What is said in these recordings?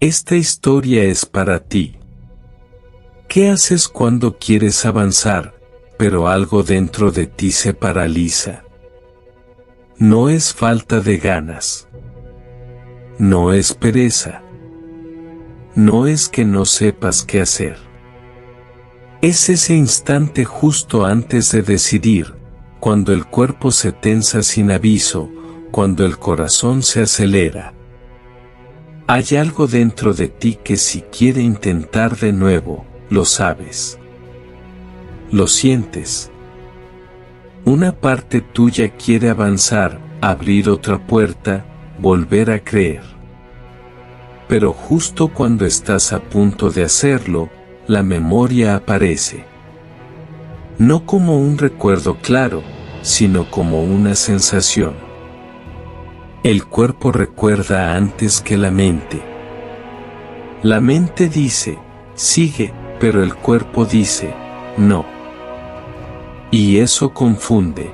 Esta historia es para ti. ¿Qué haces cuando quieres avanzar, pero algo dentro de ti se paraliza? No es falta de ganas. No es pereza. No es que no sepas qué hacer. Es ese instante justo antes de decidir, cuando el cuerpo se tensa sin aviso, cuando el corazón se acelera. Hay algo dentro de ti que si quiere intentar de nuevo, lo sabes. Lo sientes. Una parte tuya quiere avanzar, abrir otra puerta, volver a creer. Pero justo cuando estás a punto de hacerlo, la memoria aparece. No como un recuerdo claro, sino como una sensación. El cuerpo recuerda antes que la mente. La mente dice, sigue, pero el cuerpo dice, no. Y eso confunde.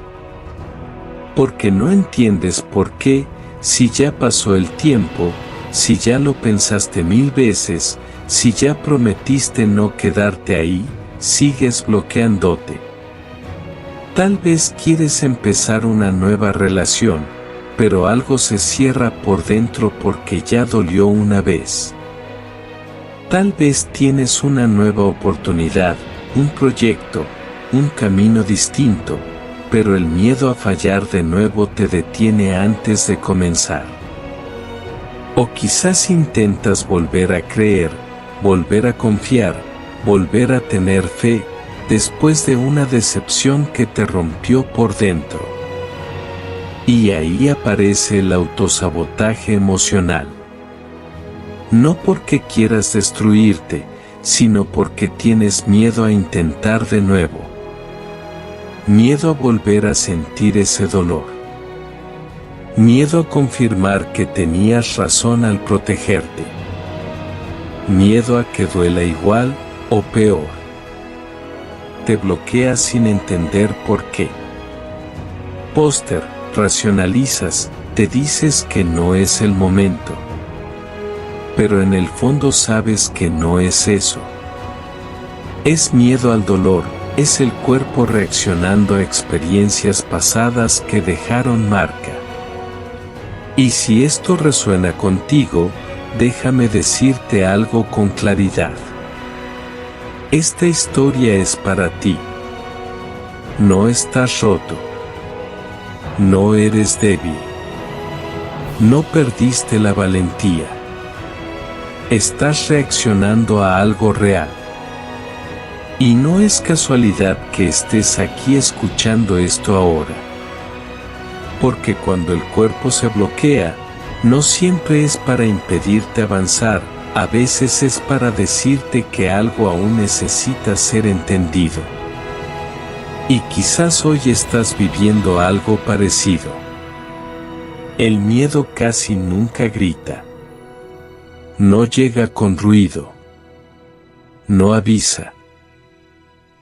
Porque no entiendes por qué, si ya pasó el tiempo, si ya lo pensaste 1000 veces, si ya prometiste no quedarte ahí, sigues bloqueándote. Tal vez quieres empezar una nueva relación, pero algo se cierra por dentro porque ya dolió una vez. Tal vez tienes una nueva oportunidad, un proyecto, un camino distinto, pero el miedo a fallar de nuevo te detiene antes de comenzar. O quizás intentas volver a creer, volver a confiar, volver a tener fe, después de una decepción que te rompió por dentro. Y ahí aparece el autosabotaje emocional. No porque quieras destruirte, sino porque tienes miedo a intentar de nuevo. Miedo a volver a sentir ese dolor. Miedo a confirmar que tenías razón al protegerte. Miedo a que duela igual o peor. Te bloqueas sin entender por qué. Póster. Racionalizas, te dices que no es el momento. Pero en el fondo sabes que no es eso. Es miedo al dolor, es el cuerpo reaccionando a experiencias pasadas que dejaron marca. Y si esto resuena contigo, déjame decirte algo con claridad. Esta historia es para ti. No estás roto. No eres débil. No perdiste la valentía. Estás reaccionando a algo real. Y no es casualidad que estés aquí escuchando esto ahora. Porque cuando el cuerpo se bloquea, no siempre es para impedirte avanzar, a veces es para decirte que algo aún necesita ser entendido. Y quizás hoy estás viviendo algo parecido. El miedo casi nunca grita. No llega con ruido. No avisa.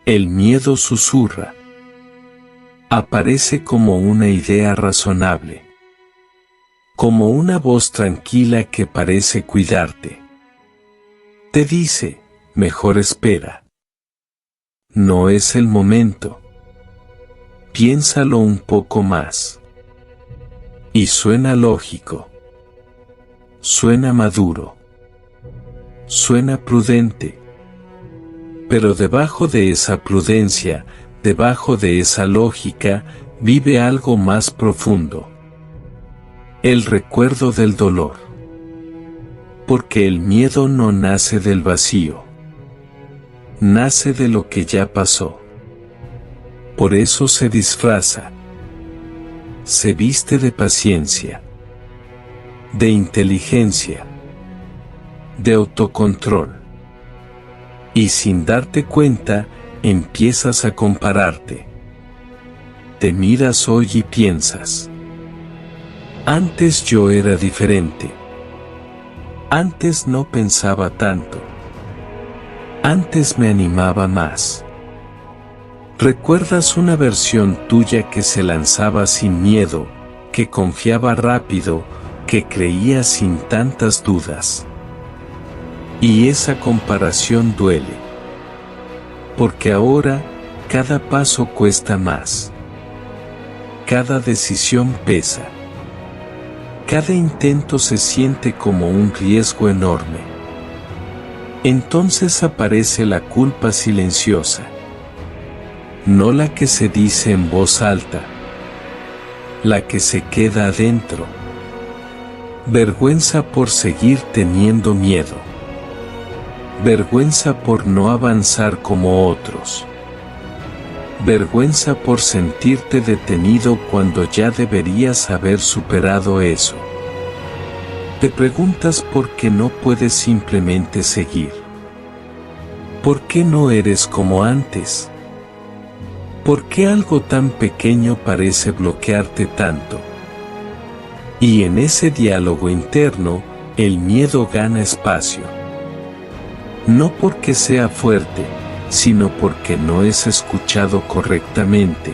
El miedo susurra. Aparece como una idea razonable. Como una voz tranquila que parece cuidarte. Te dice, mejor espera. No es el momento. Piénsalo un poco más. Y suena lógico. Suena maduro. Suena prudente. Pero debajo de esa prudencia, debajo de esa lógica, vive algo más profundo. El recuerdo del dolor. Porque el miedo no nace del vacío. Nace de lo que ya pasó. Por eso se disfraza. Se viste de paciencia. De inteligencia. De autocontrol. Y sin darte cuenta, empiezas a compararte. Te miras hoy y piensas. Antes yo era diferente. Antes no pensaba tanto. Antes me animaba más. ¿Recuerdas una versión tuya que se lanzaba sin miedo, que confiaba rápido, que creía sin tantas dudas? Y esa comparación duele. Porque ahora, cada paso cuesta más. Cada decisión pesa. Cada intento se siente como un riesgo enorme. Entonces aparece la culpa silenciosa. No la que se dice en voz alta. La que se queda adentro. Vergüenza por seguir teniendo miedo. Vergüenza por no avanzar como otros. Vergüenza por sentirte detenido cuando ya deberías haber superado eso. Te preguntas por qué no puedes simplemente seguir. ¿Por qué no eres como antes? ¿Por qué algo tan pequeño parece bloquearte tanto? Y en ese diálogo interno, el miedo gana espacio. No porque sea fuerte, sino porque no es escuchado correctamente.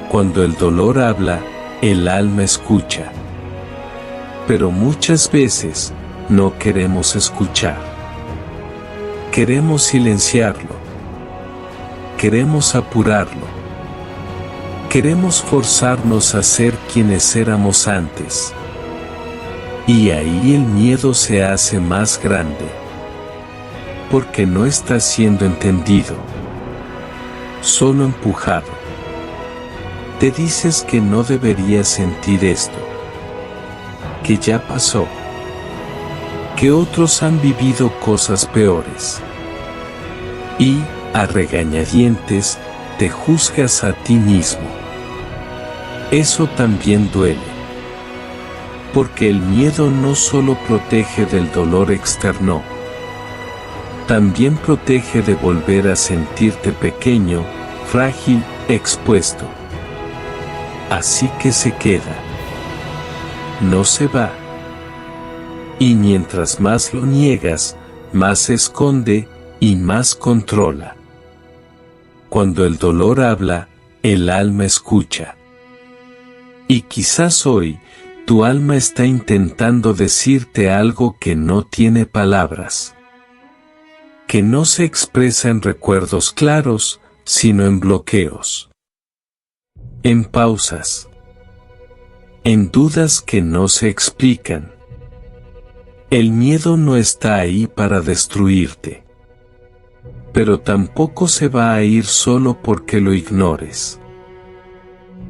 Cuando el dolor habla, el alma escucha. Pero muchas veces, no queremos escuchar. Queremos silenciarlo. Queremos apurarlo. Queremos forzarnos a ser quienes éramos antes. Y ahí el miedo se hace más grande. Porque no está siendo entendido. Solo empujado. Te dices que no deberías sentir esto. Que ya pasó. Que otros han vivido cosas peores. Y, a regañadientes, te juzgas a ti mismo. Eso también duele. Porque el miedo no solo protege del dolor externo, también protege de volver a sentirte pequeño, frágil, expuesto. Así que se queda. No se va. Y mientras más lo niegas, más se esconde y más controla. Cuando el dolor habla, el alma escucha. Y quizás hoy, tu alma está intentando decirte algo que no tiene palabras. Que no se expresa en recuerdos claros, sino en bloqueos. En pausas. En dudas que no se explican. El miedo no está ahí para destruirte. Pero tampoco se va a ir solo porque lo ignores.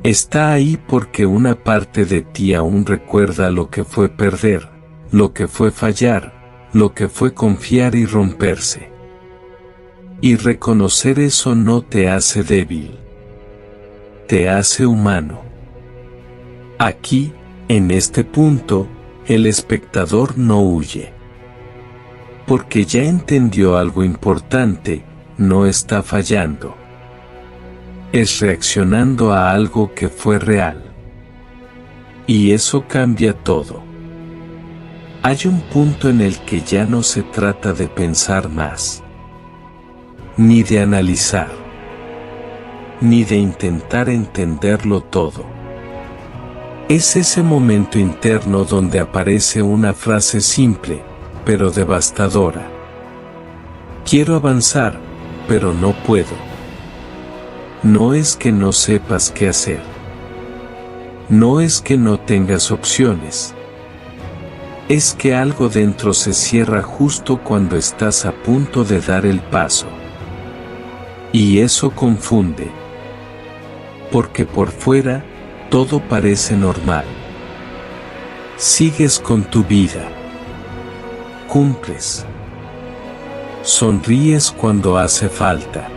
Está ahí porque una parte de ti aún recuerda lo que fue perder, lo que fue fallar, lo que fue confiar y romperse. Y reconocer eso no te hace débil. Te hace humano. Aquí, en este punto, el espectador no huye. Porque ya entendió algo importante, no está fallando. Es reaccionando a algo que fue real. Y eso cambia todo. Hay un punto en el que ya no se trata de pensar más. Ni de analizar. Ni de intentar entenderlo todo. Es ese momento interno donde aparece una frase simple, pero devastadora. Quiero avanzar, pero no puedo. No es que no sepas qué hacer. No es que no tengas opciones. Es que algo dentro se cierra justo cuando estás a punto de dar el paso. Y eso confunde. Porque por fuera, todo parece normal. Sigues con tu vida. Cumples. Sonríes cuando hace falta.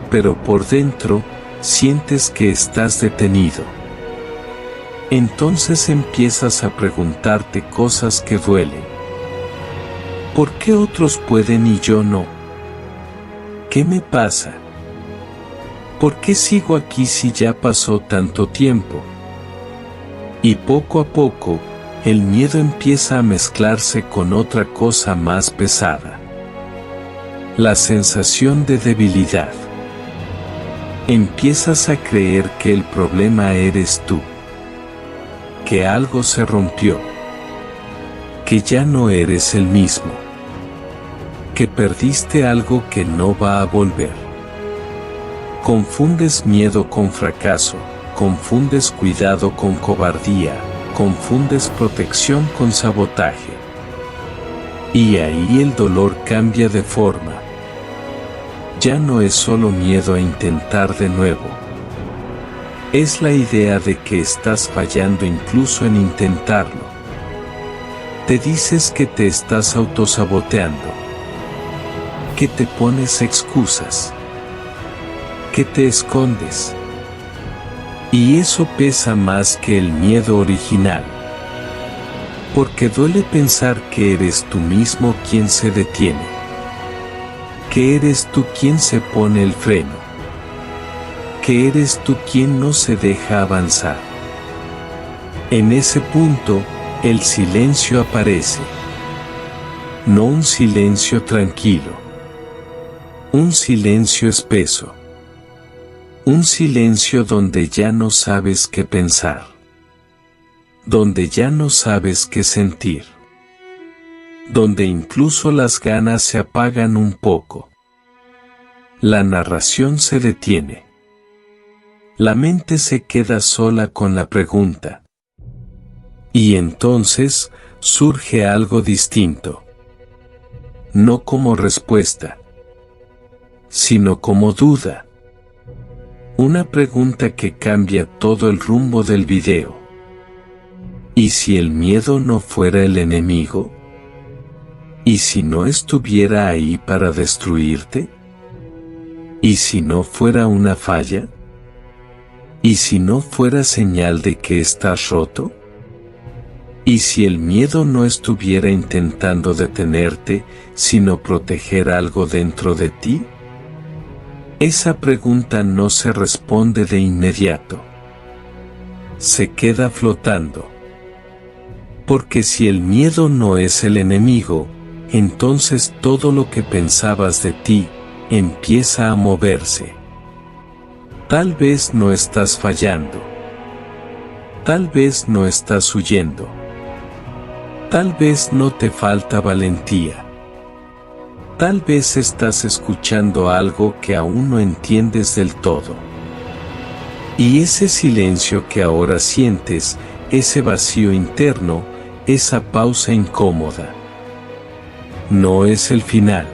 Pero por dentro, sientes que estás detenido. Entonces empiezas a preguntarte cosas que duelen. ¿Por qué otros pueden y yo no? ¿Qué me pasa? ¿Por qué sigo aquí si ya pasó tanto tiempo? Y poco a poco, el miedo empieza a mezclarse con otra cosa más pesada. La sensación de debilidad. Empiezas a creer que el problema eres tú. Que algo se rompió. que ya no eres el mismo, que perdiste algo que no va a volver. Confundes miedo con fracaso, confundes cuidado con cobardía, confundes protección con sabotaje. Y ahí el dolor cambia de forma. Ya no es solo miedo a intentar de nuevo. Es la idea de que estás fallando incluso en intentarlo. Te dices que te estás autosaboteando, que te pones excusas, que te escondes. Y eso pesa más que el miedo original. Porque duele pensar que eres tú mismo quien se detiene, que eres tú quien se pone el freno, que eres tú quien no se deja avanzar. En ese punto, el silencio aparece. No un silencio tranquilo, un silencio espeso, un silencio donde ya no sabes qué pensar, donde ya no sabes qué sentir, donde incluso las ganas se apagan un poco. La narración se detiene. La mente se queda sola con la pregunta. Y entonces surge algo distinto. No como respuesta, sino como duda. Una pregunta que cambia todo el rumbo del video. ¿Y si el miedo no fuera el enemigo? ¿Y si no estuviera ahí para destruirte? ¿Y si no fuera una falla? ¿Y si no fuera señal de que estás roto? ¿Y si el miedo no estuviera intentando detenerte, sino proteger algo dentro de ti? Esa pregunta no se responde de inmediato. Se queda flotando. Porque si el miedo no es el enemigo, entonces todo lo que pensabas de ti empieza a moverse. Tal vez no estás fallando. Tal vez no estás huyendo. Tal vez no te falta valentía. Tal vez estás escuchando algo que aún no entiendes del todo. Y ese silencio que ahora sientes, ese vacío interno, esa pausa incómoda, no es el final.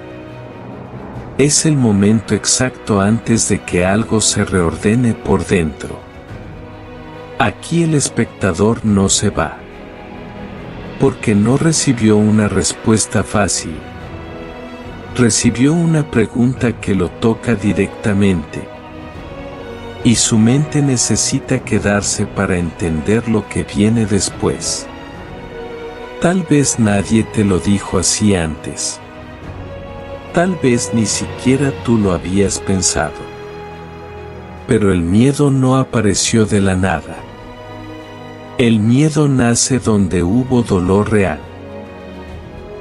Es el momento exacto antes de que algo se reordene por dentro. Aquí el espectador no se va. Porque no recibió una respuesta fácil. Recibió una pregunta que lo toca directamente. Y su mente necesita quedarse para entender lo que viene después. Tal vez nadie te lo dijo así antes. Tal vez ni siquiera tú lo habías pensado. Pero el miedo no apareció de la nada. El miedo nace donde hubo dolor real.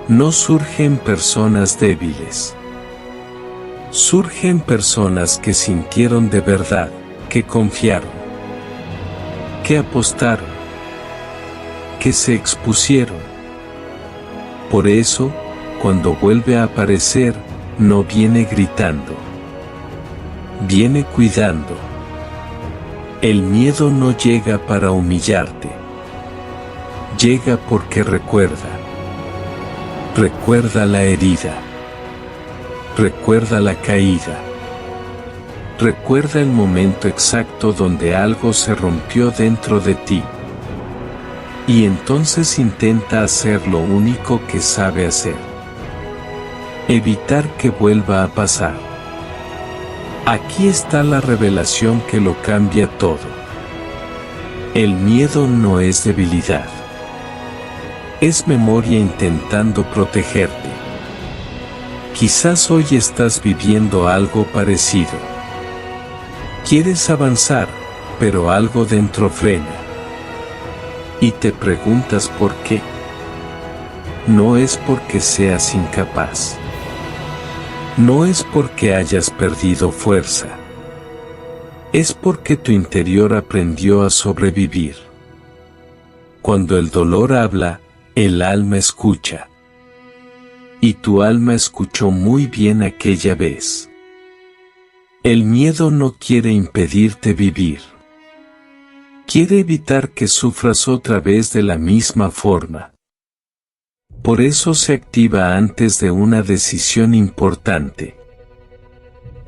No surge en personas débiles. Surge en personas que sintieron de verdad, que confiaron, que apostaron, que se expusieron. Por eso, cuando vuelve a aparecer, no viene gritando. Viene cuidando. El miedo no llega para humillarte. Llega porque recuerda. Recuerda la herida. Recuerda la caída. Recuerda el momento exacto donde algo se rompió dentro de ti. Y entonces intenta hacer lo único que sabe hacer. Evitar que vuelva a pasar. Aquí está la revelación que lo cambia todo. El miedo no es debilidad. Es memoria intentando protegerte. Quizás hoy estás viviendo algo parecido. Quieres avanzar, pero algo dentro frena. Y te preguntas por qué. No es porque seas incapaz. No es porque hayas perdido fuerza. Es porque tu interior aprendió a sobrevivir. Cuando el dolor habla, el alma escucha. Y tu alma escuchó muy bien aquella vez. El miedo no quiere impedirte vivir. Quiere evitar que sufras otra vez de la misma forma. Por eso se activa antes de una decisión importante.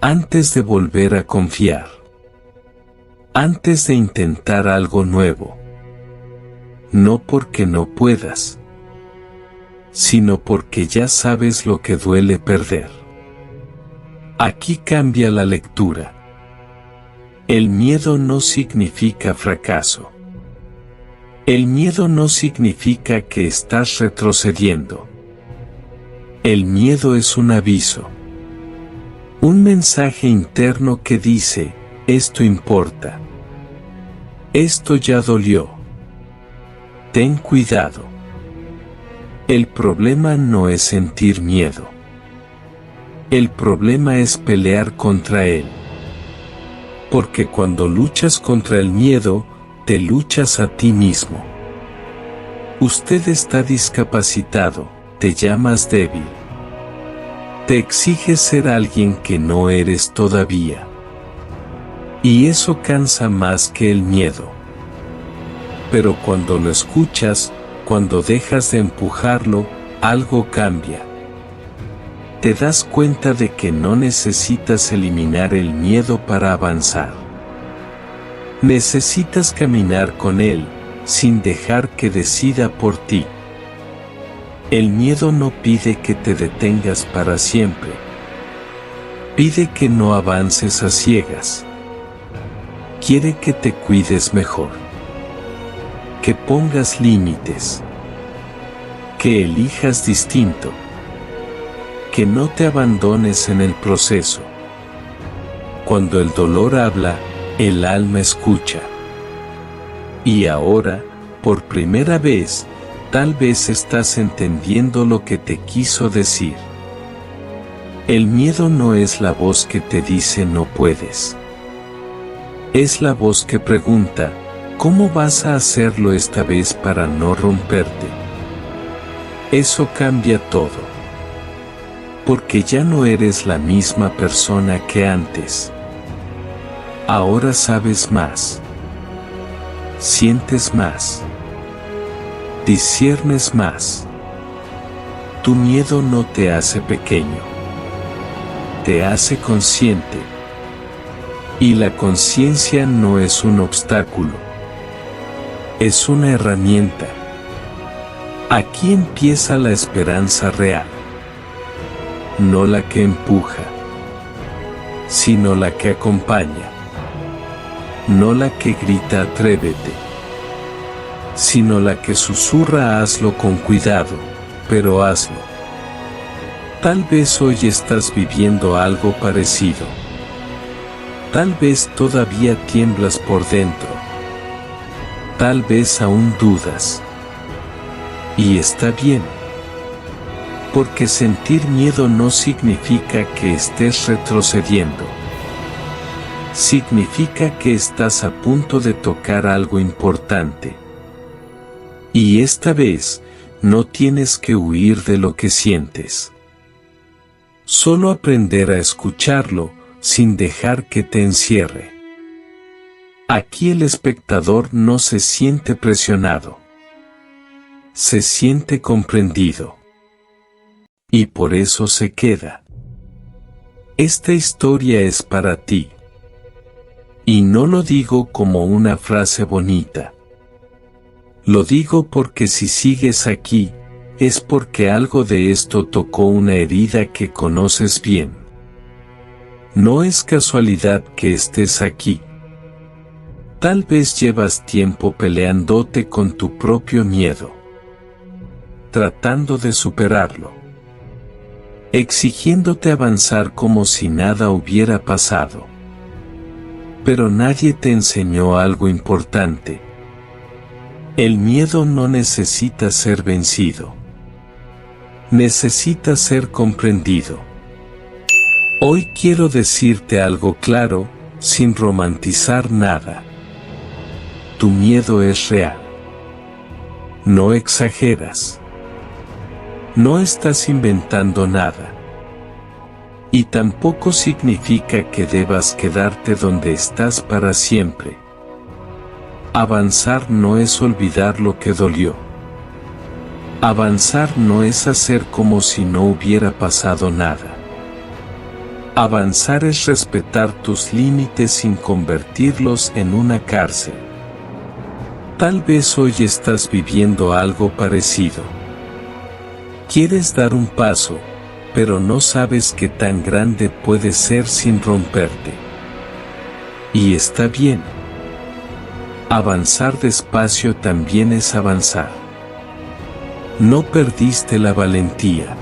Antes de volver a confiar. Antes de intentar algo nuevo. No porque no puedas, sino porque ya sabes lo que duele perder. Aquí cambia la lectura. El miedo no significa fracaso. El miedo no significa que estás retrocediendo. El miedo es un aviso. Un mensaje interno que dice, esto importa. Esto ya dolió. Ten cuidado. El problema no es sentir miedo. El problema es pelear contra él. Porque cuando luchas contra el miedo, te luchas a ti mismo. Usted está discapacitado, te llamas débil. Te exiges ser alguien que no eres todavía. Y eso cansa más que el miedo. Pero cuando lo escuchas, cuando dejas de empujarlo, algo cambia. Te das cuenta de que no necesitas eliminar el miedo para avanzar. Necesitas caminar con él, sin dejar que decida por ti. El miedo no pide que te detengas para siempre. Pide que no avances a ciegas. Quiere que te cuides mejor. Que pongas límites. Que elijas distinto. Que no te abandones en el proceso. Cuando el dolor habla, el alma escucha. Y ahora, por primera vez, tal vez estás entendiendo lo que te quiso decir. El miedo no es la voz que te dice no puedes. Es la voz que pregunta, ¿cómo vas a hacerlo esta vez para no romperte? Eso cambia todo. Porque ya no eres la misma persona que antes. Ahora sabes más. Sientes más. Disciernes más. Tu miedo no te hace pequeño. Te hace consciente. Y la conciencia no es un obstáculo. Es una herramienta. Aquí empieza la esperanza real. No la que empuja, sino la que acompaña. No la que grita atrévete, sino la que susurra hazlo con cuidado, pero hazlo. Tal vez hoy estás viviendo algo parecido. Tal vez todavía tiemblas por dentro. Tal vez aún dudas. Y está bien. Porque sentir miedo no significa que estés retrocediendo. Significa que estás a punto de tocar algo importante. Y esta vez, no tienes que huir de lo que sientes. Solo aprender a escucharlo, sin dejar que te encierre. Aquí el espectador no se siente presionado. Se siente comprendido. Y por eso se queda. Esta historia es para ti. Y no lo digo como una frase bonita. Lo digo porque si sigues aquí, es porque algo de esto tocó una herida que conoces bien. No es casualidad que estés aquí. Tal vez llevas tiempo peleándote con tu propio miedo. Tratando de superarlo. Exigiéndote avanzar como si nada hubiera pasado. Pero nadie te enseñó algo importante. El miedo no necesita ser vencido. Necesita ser comprendido. Hoy quiero decirte algo claro, sin romantizar nada. Tu miedo es real. No exageras. No estás inventando nada. Y tampoco significa que debas quedarte donde estás para siempre. Avanzar no es olvidar lo que dolió. Avanzar no es hacer como si no hubiera pasado nada. Avanzar es respetar tus límites sin convertirlos en una cárcel. Tal vez hoy estás viviendo algo parecido. Quieres dar un paso, pero no sabes qué tan grande puede ser sin romperte. Y está bien. Avanzar despacio también es avanzar. No perdiste la valentía.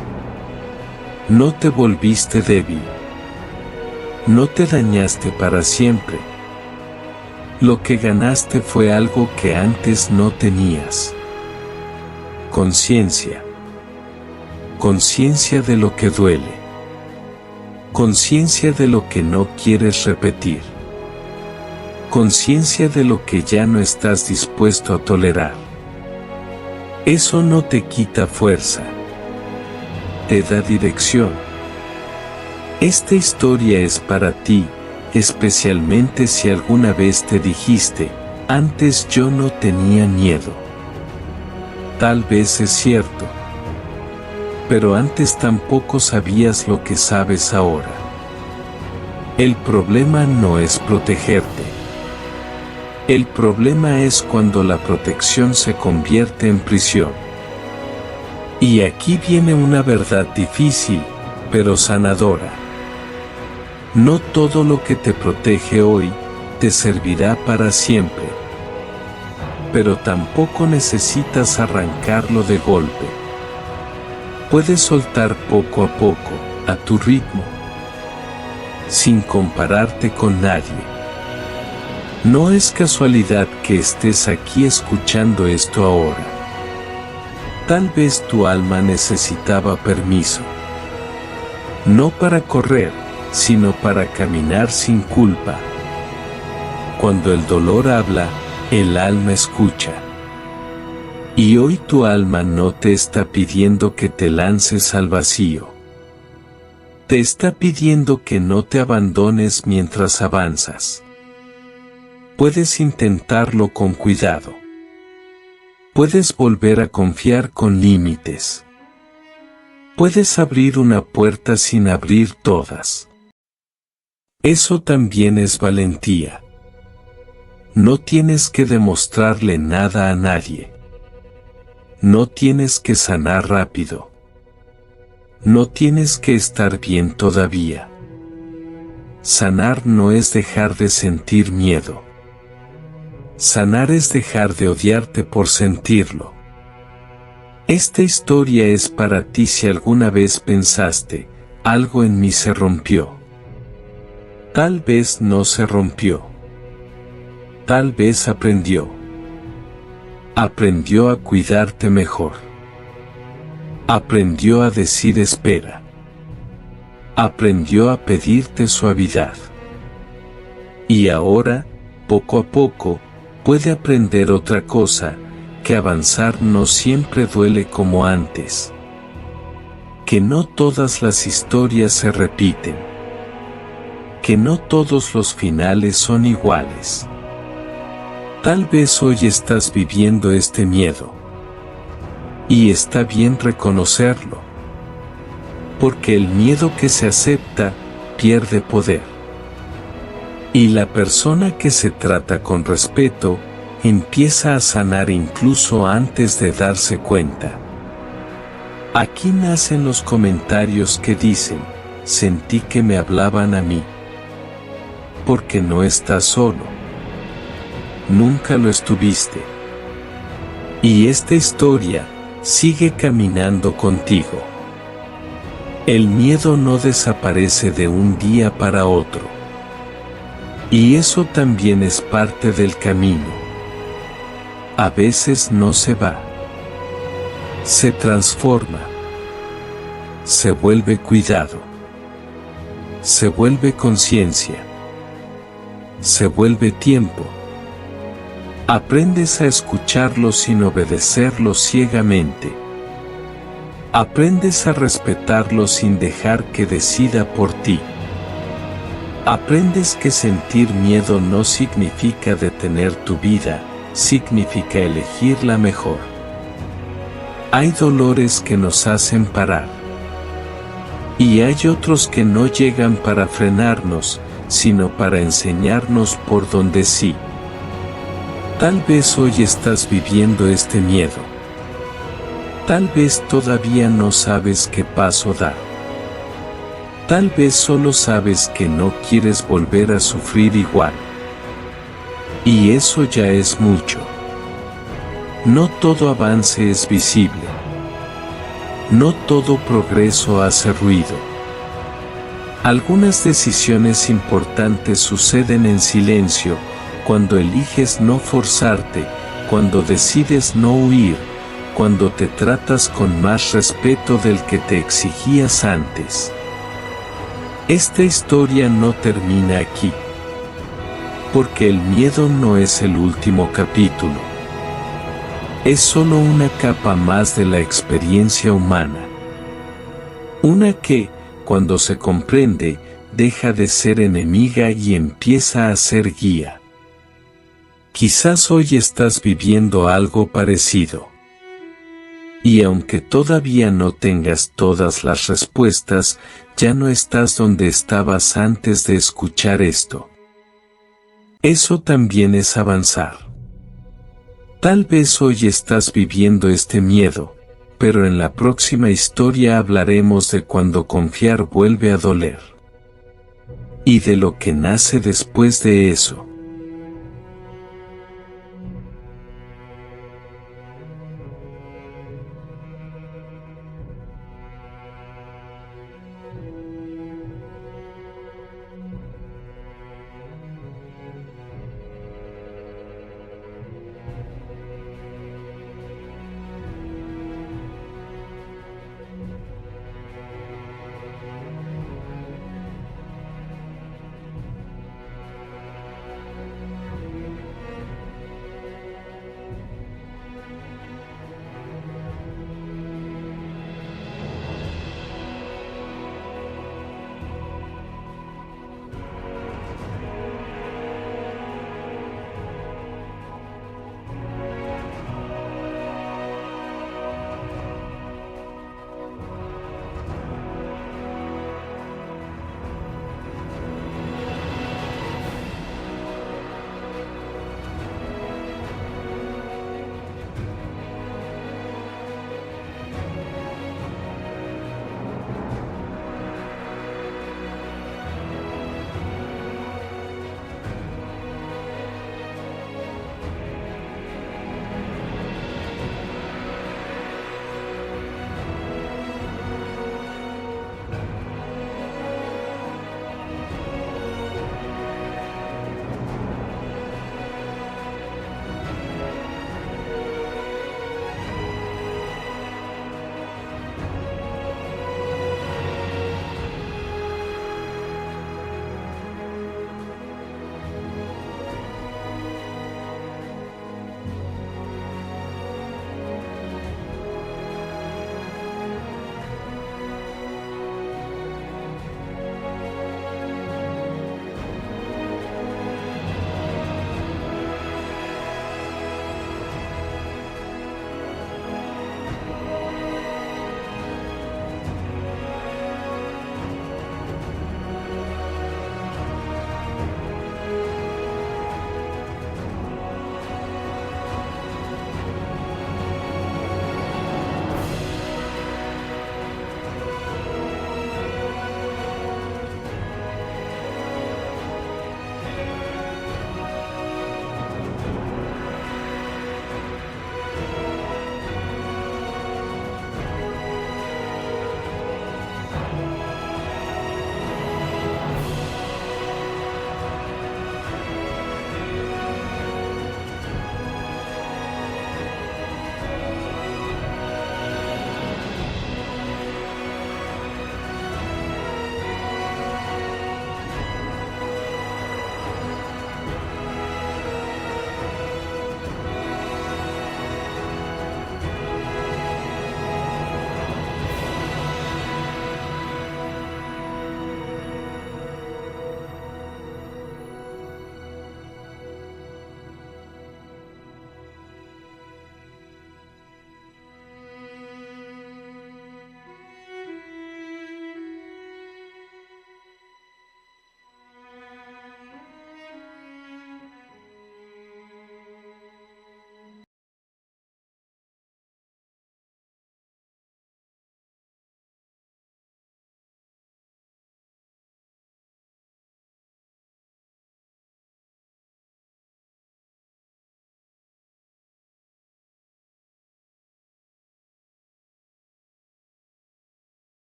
No te volviste débil. No te dañaste para siempre. Lo que ganaste fue algo que antes no tenías. Conciencia. Conciencia de lo que duele. Conciencia de lo que no quieres repetir. Conciencia de lo que ya no estás dispuesto a tolerar. Eso no te quita fuerza. Te da dirección. Esta historia es para ti, especialmente si alguna vez te dijiste, antes yo no tenía miedo. Tal vez es cierto. Pero antes tampoco sabías lo que sabes ahora. El problema no es protegerte. El problema es cuando la protección se convierte en prisión. Y aquí viene una verdad difícil, pero sanadora. No todo lo que te protege hoy, te servirá para siempre. Pero tampoco necesitas arrancarlo de golpe. Puedes soltar poco a poco, a tu ritmo, sin compararte con nadie. No es casualidad que estés aquí escuchando esto ahora. Tal vez tu alma necesitaba permiso. No para correr, sino para caminar sin culpa. Cuando el dolor habla, el alma escucha. Y hoy tu alma no te está pidiendo que te lances al vacío. Te está pidiendo que no te abandones mientras avanzas. Puedes intentarlo con cuidado. Puedes volver a confiar con límites. Puedes abrir una puerta sin abrir todas. Eso también es valentía. No tienes que demostrarle nada a nadie. No tienes que sanar rápido. No tienes que estar bien todavía. Sanar no es dejar de sentir miedo. Sanar es dejar de odiarte por sentirlo. Esta historia es para ti si alguna vez pensaste, algo en mí se rompió. Tal vez no se rompió. Tal vez aprendió. Aprendió a cuidarte mejor. Aprendió a decir espera. Aprendió a pedirte suavidad. Y ahora, poco a poco, puede aprender otra cosa, que avanzar no siempre duele como antes. Que no todas las historias se repiten. Que no todos los finales son iguales. Tal vez hoy estás viviendo este miedo. Y está bien reconocerlo. Porque el miedo que se acepta, pierde poder. Y la persona que se trata con respeto, empieza a sanar incluso antes de darse cuenta. Aquí nacen los comentarios que dicen, sentí que me hablaban a mí. Porque no estás solo. Nunca lo estuviste. Y esta historia, sigue caminando contigo. El miedo no desaparece de un día para otro. Y eso también es parte del camino. A veces no se va. Se transforma. Se vuelve cuidado. Se vuelve conciencia. Se vuelve tiempo. Aprendes a escucharlo sin obedecerlo ciegamente. Aprendes a respetarlo sin dejar que decida por ti. Aprendes que sentir miedo no significa detener tu vida, significa elegirla mejor. Hay dolores que nos hacen parar. Y hay otros que no llegan para frenarnos, sino para enseñarnos por donde sí. Tal vez hoy estás viviendo este miedo. Tal vez todavía no sabes qué paso dar. Tal vez solo sabes que no quieres volver a sufrir igual. Y eso ya es mucho. No todo avance es visible. No todo progreso hace ruido. Algunas decisiones importantes suceden en silencio, cuando eliges no forzarte, cuando decides no huir, cuando te tratas con más respeto del que te exigías antes. Esta historia no termina aquí. Porque el miedo no es el último capítulo. Es solo una capa más de la experiencia humana. Una que, cuando se comprende, deja de ser enemiga y empieza a ser guía. Quizás hoy estás viviendo algo parecido. Y aunque todavía no tengas todas las respuestas, ya no estás donde estabas antes de escuchar esto. Eso también es avanzar. Tal vez hoy estás viviendo este miedo, pero en la próxima historia hablaremos de cuando confiar vuelve a doler. Y de lo que nace después de eso.